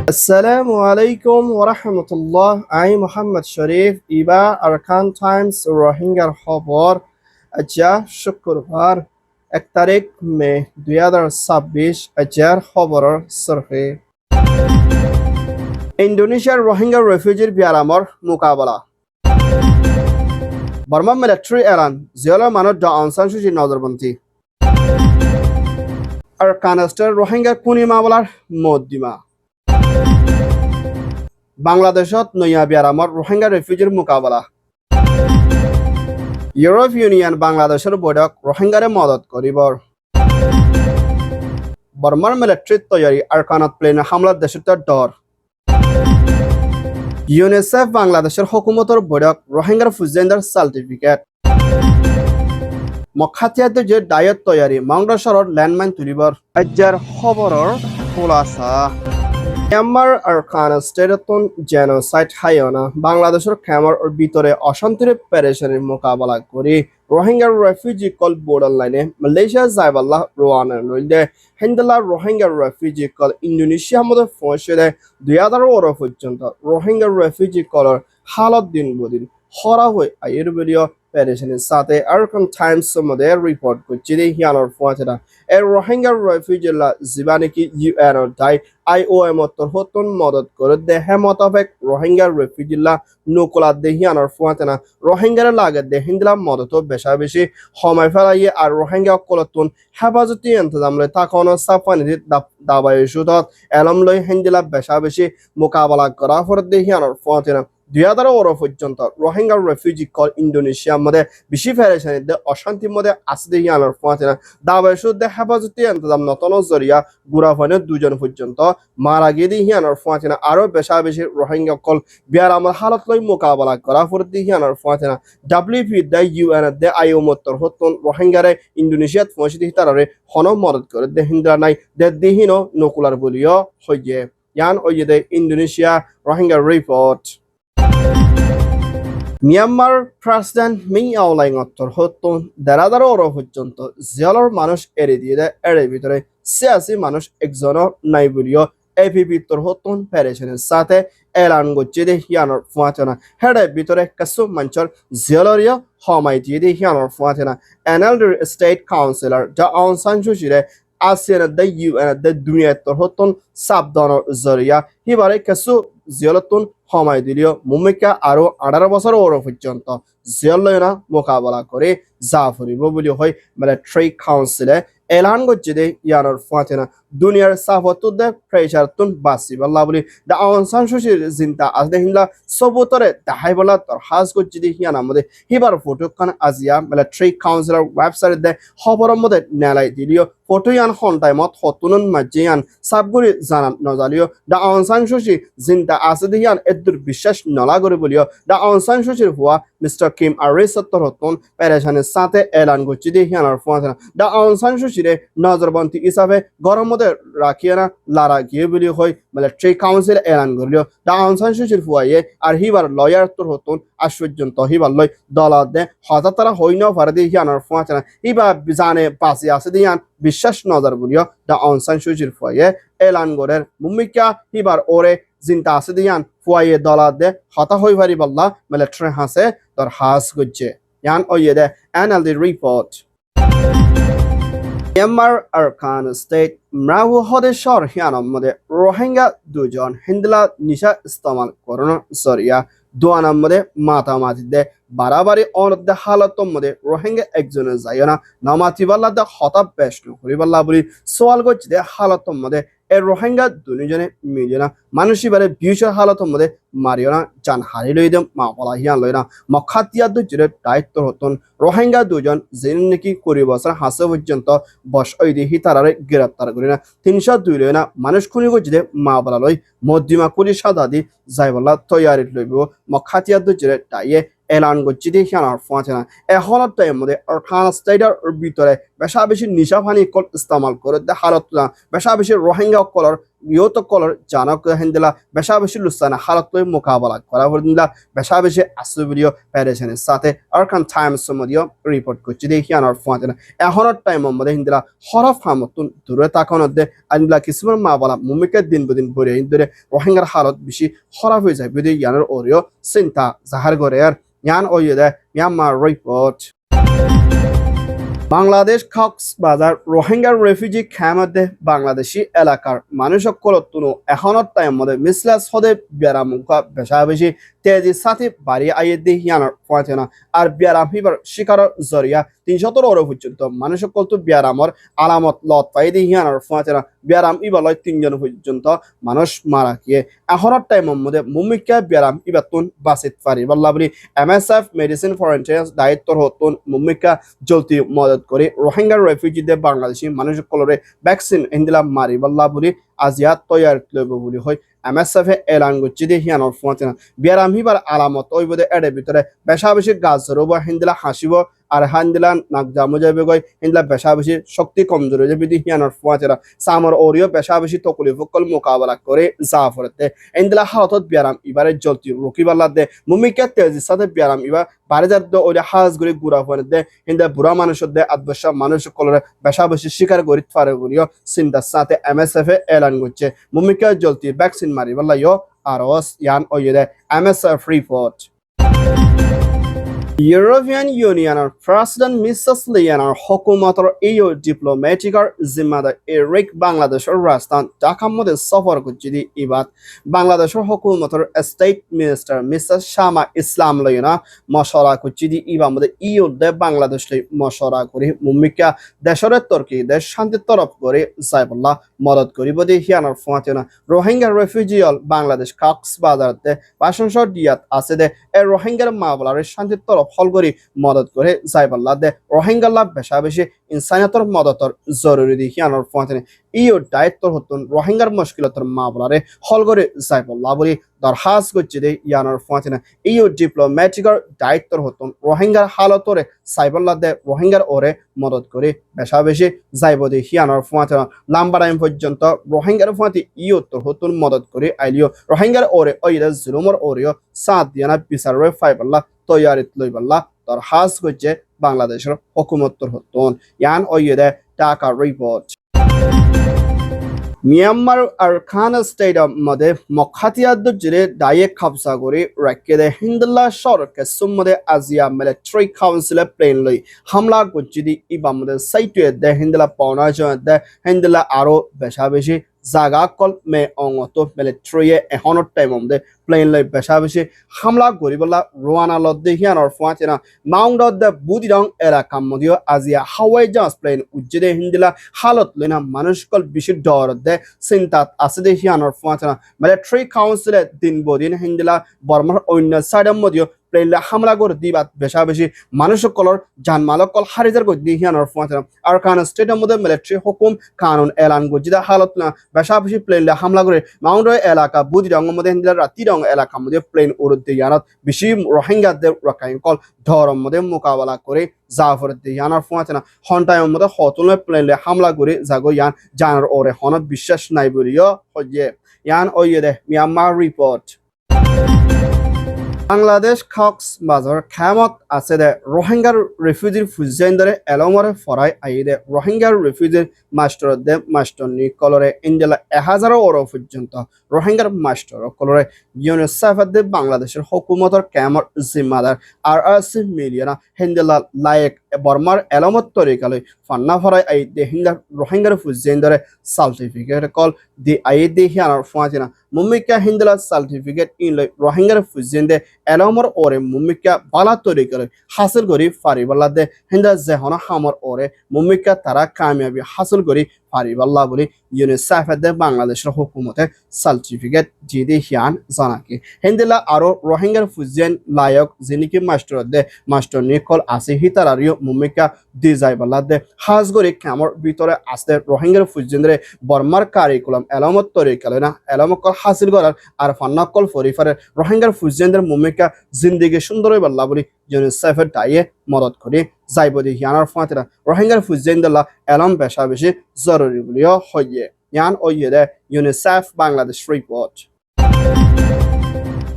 Assalamu alaikum wa rahmatullah. I Muhammad Sharif Iba Arkan Times Rohingya খবর আজা শুক্রবার 1 তারিখ মে 2026 আজার খবরের সরহে ইন্দোনেশিয়ার রোহিঙ্গা রেফিউজির বিয়ারামর মোকাবেলা বর্মা মিলিটারি এলান জিয়ালার মানব আউং সান সুচির নজরবন্দি আর কানাস্টার রোহিঙ্গা কুনি মামলার মদ্দিমা বাংলাদেশত নয়া বিয়ারামর রোহিঙ্গা রেফিউজির মোকাবেলা ইউরোপ ইউনিয়ন বাংলাদেশের বৈঠক রোহিঙ্গারে মদত করিবর বর্মার মিলিটারি তৈয়ারি আরকানাত প্লেনে হামলার দেশের ডর ইউনিসেফ বাংলাদেশের হুকুমতের বৈঠক রোহিঙ্গার ফুজেন্দার সার্টিফিকেট মখাতিয়াতে যে ডায়েট তৈয়ারি মাংডাসরত ল্যান্ডমাইন তুলিবর আজ্জার খবরের খোলাসা মিয়ানমার আরকান স্টেটন জেনোসাইড হাইয়না বাংলাদেশের ক্যামার ভিতরে অশান্তির পেরেশানির মোকাবেলা করে রোহিঙ্গার রেফিউজি কল বর্ডার লাইনে মালয়েশিয়া যাইবাল্লাহ রোয়ানা লইলে হিন্দলা রোহিঙ্গার রেফিউজি কল ইন্দোনেশিয়া মধ্যে পৌঁছে দেয় 2018 পর্যন্ত রোহিঙ্গার রেফিউজি কলর হালত দিন বদিন হরা হয়ে আয়ের বেরিয়ে পেরেশানির সাথে আরকান টাইমস মধ্যে রিপোর্ট করছে হিয়ানোর পৌঁছেনা এর রোহিঙ্গার রেফিউজিলা জীবানিকি ইউএন দায় IOM হতন মদত করে দেহে মোতাবেক রোহিঙ্গার রেফিউজিলা নকলা দেহিয়ানোর ফুয়াতেনা রোহিঙ্গার লাগে দেহিন্দলা মদত বেশি সময় ফেলাইয়ে আর রোহিঙ্গা কলতুন হেফাজতি ইন্তজামলে তাকনো সাফানি দাবাই সুদত এলম লই হিন্দিলা বেশি মোকাবেলা করা ফর দেহিয়ানোর ফুয়াতেনা 2018 পর্যন্ত রোহিঙ্গার রেফিউজি কল ইন্দোনেশিয়ার মধ্যে বেশি পেরেশানিতে অশান্তির মধ্যে আছে দেহিয়ানোর ফুয়াতেনা দাবাই সুদে হেফাজতি ইন্তজাম নতন জরিয়া গুড়াফানে 2 জন পর্যন্ত মারা গিয়ে দিহিয়ানোর ফুয়াতেনা আরো বেশি রোহিঙ্গা কল বিয়ার আমার হালত লই মোকাবেলা করা ফর দিহিয়ানোর ফুয়াতেনা WP দে UN দে IOM হতন রোহিঙ্গারে ইন্দোনেশিয়াত পৌঁছে দিহি তারারে হন মদত করে দেহিন্দা নাই দে দিহিনো নকুলার বলিও হইয়ে ইয়ান ওই দে Indonesia Rohingya report Myanmar president Min আওলাইং হতন দেড়াদারো পর্যন্ত জিয়ালর মানুষ এড়ে দিয়ে দেয় এর ভিতরে সিয়াসি মানুষ একজনও নাই বলিও APP হতন পেরেশানের সাথে এলান করছে দে হিয়ানোর ফুয়াতেনা হেডের ভিতরে কাসু মঞ্চর জিয়ালরিয়া হমাই দিয়ে দে হিয়ানোর ফুয়াতেনা NLD স্টেট কাউন্সিলর যা আউং সান সুচিরে ASEAN দে UN দে দুনিয়া হতন সাবধানের জরিয়া হিবারে কাসু জিয়ালতুন সময় দিলিও মুমিকা আরো 18 বছর পর্যন্ত জিয়ালয়না মোকাবেলা করে যা ফুরিব বলি হয় মিলিটারি কাউন্সিলে এলান করছে দে ইয়ানোর ফুয়াতেনা দুনিয়ার সাফতুদে প্রেসার তুন বাসি বল্লা বলি দা আউং সান সুচির চিন্তা আজদে হিন্দলা সবুতরে দাহাই বলা তোর হাজ করছে দে ইয়ানার মধ্যে হিবার ফটো খান আজিয়া মিলিটারি কাউন্সিলর ওয়েবসাইট দে খবরের মধ্যে নেলাই দিলিও ফটো ইয়ান হন টাইমত হতুনন মাঝে ইয়ান সাবগুড়ি জানান নজালিও দা আউং সান সুচি চিন্তা আছে দে ইয়ান এদুর বিশ্বাস নলা করে বলিও দা আউং সান সুচির হুয়া মিস্টার কিম আরিসত্তর হতন পেরেশানের সাথে এলান করছে দে ইয়ানার ফুয়াতেনা দা আউং সান সুচিরে নজরবন্দি হিসাবে গরম মধ্যে রাখিয়ে না লারা গিয়ে বলি হয় মিলিটারি কাউন্সিল এলান করলিও দা আউং সান সুচির ফুয়াইয়ে আর হিবার লয়ার তোর হতন আজ পর্যন্ত হিবার লয় দলা দে হঠাৎ তারা হই ন পারে দিয়ে হিয়ানোর ফুয়াতেনা হিবা জানে পাশে আছে দিয়ে বিশ্বাস নজর বলিও দা আউং সান সুচির ফুয়াইয়ে এলান গরের মুমিকা হিবার ওরে জিন্তা আছে দিয়ান ফুয়াইয়ে দলা দে হতা হই পারি বল্লা মিলিটারি হাসে তোর হাস করছে ইয়ান ওইয়ে দে NLD report Myanmar Arakan state মৃহু হদেশর হিয়ানম মধ্যে রোহিঙ্গা 2 জন হিন্দলা নিশা ইস্তেমাল করণ জরিয়া দোয়ানার মধ্যে মাতামাতি দে বারাবারি অনদ্দে হালত মধ্যে রোহিঙ্গা একজনের যায়না নামাতিবাল্লা দে হতা বেষ্ট করিবাল্লা বলি সোয়াল করছে দে হালত মধ্যে এর রোহিঙ্গা দুজনে মিলিয়ে না মানুষই বারে বিউসের হালত মধ্যে মারিও না জান হারি লই দে মা বলা হিয়ান লই না মখাতিয়া দুজনে দায়িত্ব হতন রোহিঙ্গা 2 জন যেন নাকি 20 বছর হাসে পর্যন্ত বস ওই দিহি তারারে গ্রেপ্তার করি না 302 লই না মানুষ খুনি করছে দে মা বলা লই মধ্যমা পুলিশ সাদাদি যাই বলা তৈয়ারি লইব মখাতিয়া দুজনে তাইয়ে এলান করছে দে হিয়ানোর ফুয়াতেনা এ হলত টাইম মধ্যে আরকান স্টেটের ভিতরে বেশি নিশা পানি কল ইস্তেমাল করে দে হালত না বেশি রোহিঙ্গা কলর ইয়ত কলর জানক হিন্দলা বেশা বেশি লুসানা হালত লই মোকাবেলা করা হরিন্দা বেশা বেশি আসুবিলিও প্যারেশনের সাথে আরকান টাইমস মদিও রিপোর্ট করছে দেখি আনার ফাঁতেনা এখনের টাইম মধ্যে হিন্দলা হরফ হামতুন দূরে তাকানোর আনলা কিছুমান মা বলা মুমিকে দিন বদিন ভরে হিন্দুরে রোহিঙ্গার হালত বেশি খারাপ হয়ে যায় বিদে ইয়ানের ওরিও চিন্তা জাহার করে আর ইয়ান ওইদে Myanmar report Bangladesh Cox's Bazar Rohingya refugee ক্যাম্পে বাংলাদেশি এলাকার মানুষ সকলতুনো এখনত টাইম মধ্যে মিসলাস হদে বিয়ারামুকা বেশা বেশি তেজি সাথে বাড়ি আইয়ে দিয়ে ইয়ানার পৌঁছে আর বিয়ারাম হিবার শিকার জরিয়া ৩০০ ওর পর্যন্ত মানুষ সকলতো বিয়ারামর আলামত লত পাই দিয়ে ইয়ানার পৌঁছে বিয়ারাম ইবালয় ৩ জন পর্যন্ত মানুষ মারা গিয়ে এখনত টাইম মধ্যে মুমিকা বিয়ারাম ইবাতুন বাসিত পারি বল্লা বলি MSF মেডিসিন ফরেন্সিক্স দায়িত্বর হতুন মুমিকা জলদি মদত করে রোহিঙ্গা রেফিউজিদের বাংলাদেশি মানুষ সকলরে ভ্যাকসিন ইন্দিলা মারি বল্লা বলি আজিয়া তৈয়ার লইব বলি হয় MSF এলান করছে দিয়ে হিয়ানোর পৌঁছে বিয়ারাম হিবার আলামত ওইবদে এডে ভিতরে বেশা বেশি গাছ রব হিন্দিলা হাসিব আর হান্দিলা নাক জামু যাবে গই হিন্দিলা বেশা বেশি শক্তি কমজোর হয়ে যাবে দিয়ে হিয়ানোর পৌঁছে সামর ওরিও বেশা বেশি তকলি ফকল মোকাবেলা করে যা ফরতে ইন্দিলা হালতত বিয়ারাম ইবারে জলতি রকিবাল্লা দে মুমিকা তেজির সাথে বিয়ারাম ইবা বারে যার ওই হাজ করে গুড়া ফোন দে হিন্দা বুড়া মানুষের দে আদবসা মানুষ কলরে বেশা বেশি শিকার করি ফারে বলিও চিন্তার সাথে MSF এলান করছে মুমিকা জলতি ভ্যাকসিন মারি বল্লা ইয়ো আর ইয়ান ওইদে MSF রিপোর্ট European Union'ৰ প্ৰেচিডেণ্ট মিছেছ লিয়ানৰ হুকুমতৰ EU ডিপ্লোমেটিকৰ জিম্মাদাৰ এৰিক বাংলাদেশৰ ৰাজধানী ঢাকাৰ মধ্যে সফৰ কৰিছে ইবাদ বাংলাদেশৰ হুকুমতৰ state minister Mrs Shama Islam লয়না মশলা কৰিছে ইবাৰ মধ্যে EU দে বাংলাদেশ লৈ মশলা কৰি মুমিকা দেশৰ তৰ্কি দেশ শান্তি তৰফ কৰি যাইবল্লা মদত কৰিব দি হিয়ানৰ ফাঁতেনা রোহিঙ্গা রেফিউজিয়ল বাংলাদেশ কক্সবাজারতে বাসনসর দিয়াত আছে দে এ রোহিঙ্গার মামলার শান্তির তরফ হল করে মদত করে যাইবাল্লা দে রোহিঙ্গাল্লা বেশা বেশি ইনসানিয়তর মদতর জরুরি দি হিয়ানোর ফাঁতেনে ইও দায়িত্বর হতুন রোহিঙ্গার মুশকিলতর মামলারে হল করে যাইবাল্লা বলি দরখাস্ত করছে দে ইয়ানোর ফাঁতেনে ইও ডিপ্লোমেটিকর দায়িত্বর হতুন রোহিঙ্গার হালতরে সাইবাল্লা দে রোহিঙ্গার ওরে মদত করে বেশা বেশি যাইব দে হিয়ানোর ফাঁতেনা লাম্বা টাইম পর্যন্ত রোহিঙ্গার ফাঁতি ইও তোর হতুন মদত করে আইলিও রোহিঙ্গার ওরে ওইদা জুলুমর ওরেও সাথ দিয়ানা বিচারে ফাইবাল্লা তৈয়ারিত লইবাল্লা দরখাস্ত করছে বাংলাদেশের হুকুমতর হতুন ইয়ান ওইদে ঢাকা রিপোর্ট মিয়ানমার আরকান স্টেটের মধ্যে মখাতিয়াদ জুড়ে দায়ে কবজা করে রাখে দে হিন্দুল্লাহ সরকার সুমদে আজিয়া মিলিটারি কাউন্সিলে প্লেন লই হামলা করছে দি ইবা মধ্যে সাইটে দে হিন্দুল্লাহ পাওনা দে হিন্দুল্লাহ আরো বেশা বেশি জাগা কল মে অঙ্গত মিলিটারি এখনের টাইম মধ্যে প্লেন লই বেশা বেশি হামলা করিবলা রোয়ানা লদ্দে হিয়ানোর ফাঁচেনা মাউন্ট দে বুদিরং এলাকা মধ্যে আজিয়া হাওয়াই জাহাজ প্লেন উজ্জে হিন্দুল্লাহ হালত লইনা মানুষ কল বেশি ডর দে চিন্তাত আছে দে হিয়ানোর ফাঁচেনা মিলিটারি কাউন্সিলে দিন বদিন হিন্দুল্লাহ বর্মার অন্য সাইডের মধ্যে প্লেন হামলা করে দিবাত বেশা বেশি মানুষ কলর জানমালক কল হারিজার করে দিয়ে হিয়ানোর ফাঁচেনা আরকান স্টেটের মধ্যে মিলিটারি হুকুম কানুন এলান করছে হালত না বেশা বেশি প্লেন হামলা করে মাউন্ট এলাকা বুদিরং মধ্যে হিন্দুল্লাহ রাতিরং এলাকার মধ্যে প্লেন উড়তে ইয়ানত বেশি রোহিঙ্গাদের রকাইন কল ধরম মধ্যে মোকাবেলা করে জাফর ইয়ানার ফাঁচেনা হন্টাইম মধ্যে হতলে প্লেন হামলা করে জাগো ইয়ান জানার ওরে হন বিশ্বাস নাই বলিও হয়ে ইয়ান ওইদে মিয়ানমার রিপোর্ট বাংলাদেশ কক্সবাজার খেমত আছে দে রোহিঙ্গার রেফিউজির ফুজাইন্দরে এলমরে ফরাই আই দে রোহিঙ্গার রেফিউজির মাস্টার দে মাস্টার নি কলরে ইন্ডিয়া 1000 ওরো পর্যন্ত রোহিঙ্গার মাস্টার কলরে ইউনিসেফ দে বাংলাদেশের হুকুমতর ক্যামর জিম্মাদার RRC মিলিয়না হিন্দিলা লায়েক বর্মার এলমত তরিকালৈ ফান্না ফরাই আই দে রোহিঙ্গার ফুজাইন্দরে সার্টিফিকেট কল দি আই দে হিয়ানার ফাঁচিনা মুমিকা হিন্দিলা সার্টিফিকেট ইনলৈ রোহিঙ্গার ফুজাইন্দে এলমর ওরে মুমিকা বালা তরিকালৈ হাসিল করি ফারিবাল্লা দে হিন্দা জেহনা হামর ওরে মুমিকা তারা কামিয়াবি হাসিল করি ফারিবাল্লা বলি ইউনিসেফ দে বাংলাদেশের হুকুমতে সার্টিফিকেট জিদি হিয়ান জানাকি হিন্দিলা আরো রোহিঙ্গার ফুজাইন লায়ক যিনিকি মাস্টার নিকল আছে হিতারারিও মুমিকা দি যাইবাল্লা দে হাজ করি কামর ভিতরে আসতে রোহিঙ্গার ফুজাইনরে বর্মার কারিকুলাম এলমত তরিকালৈ না এলমকল হাসিল করার আর ফান্নাকল ফরিফারে রোহিঙ্গার ফুজাইনদের মুমিকা জিন্দিগি সুন্দর হইবাল্লা বলি ইউনিসেফের দায়ে মদত করে যাইব দি হিয়ানার ফাঁতেরা রোহিঙ্গার ফুজাইনদাল্লা এলম বেশা বেশি জরুরি বলিও হইয়ে yan oyede UNICEF Bangladesh report.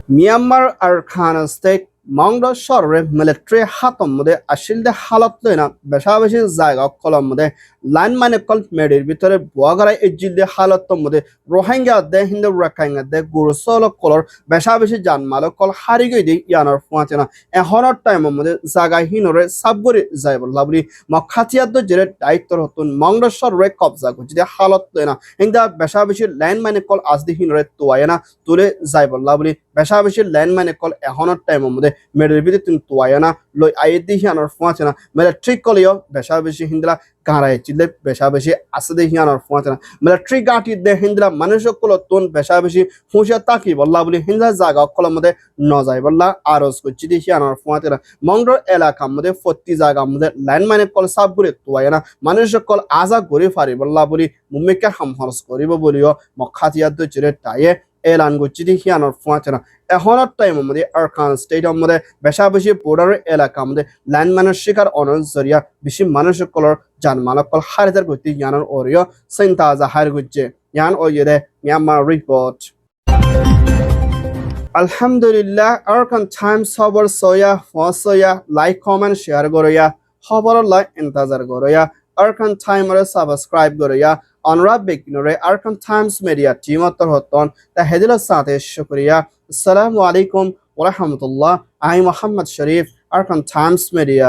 Myanmar Arkhana State মংড শহরে মিলিটারি হাতম মধ্যে আসিলদে হালত লইনা বেশা বেশি জায়গা কলম মধ্যে লাইন মানে কল মেডির ভিতরে বুয়াগারাই এজিলদে হালত মধ্যে রোহিঙ্গা দে হিন্দু রাখাইঙ্গা দে গুরুসল কলর বেশা বেশি জানমাল কল হারি গই দি ইয়ানোর ফুয়াছে না এহনের টাইম মধ্যে জায়গা হিনরে সাবগরি যাইব লাবলি মখাতিয়াদ জেরে দায়িত্বর হতুন মংড শহরে কবজা করছে যে হালত লইনা হিন্দা বেশা বেশি লাইন মানে কল আজদি হিনরে তোয়ায়না তুলে যাইব লাবলি বেশা বেশি লাইন মানে কল এহনের টাইম মধ্যে মেডের ভিতরে তুমি তোয়ায়না লই আইদি হিয়ানোর ফুয়াছে না মিলিটারি কলিও বেশা বেশি হিন্দলা গাঁড়ায় চিল্লে বেশা বেশি আছে দে হিয়ানোর ফুয়াছে না মিলিটারি গাঁটি দে হিন্দলা মানুষ কল তোন বেশা বেশি ফুঁসিয়া তাকি বললা বলি হিন্দলা জায়গা কলম মধ্যে ন যাই বললা আরজ করছি দি হিয়ানোর ফুয়াছে না মংডর এলাকার মধ্যে প্রতি জায়গার মধ্যে লাইন মানে কল সাব করে তোয়ায়না মানুষ কল আজা করে ফারি বললা বলি মুম্মিকে হামহরস করিব বলিও মখাতিয়াদ চিরে টাইয়ে এলান করছি দি হিয়ানোর ফুয়াছে না এখনের টাইম মধ্যে আরকান স্টেটের মধ্যে বেশা বেশি বর্ডারের এলাকার মধ্যে ল্যান্ড মানুষ শিকার অনর জরিয়া বেশি মানুষ কলর জানমালক কল হারিদার করতে ইয়ানোর ওরিও চিন্তা জাহার করছে ইয়ান ওইদে মিয়ানমার রিপোর্ট আলহামদুলিল্লাহ আরকান টাইমস খবর সয়া ফসয়া লাইক কমেন্ট শেয়ার করয়া খবর লাই ইন্তজার করয়া আরকান টাইমরে সাবস্ক্রাইব করয়া অনুরাগ বেকিনরে আরকান টাইমস মিডিয়া টিম অত্তর হতন তা হেদিলের সাথে শুক্রিয়া আসসালামু আলাইকুম ওয়া রাহমাতুল্লাহ আই Mohammad Sharif Arakan Times media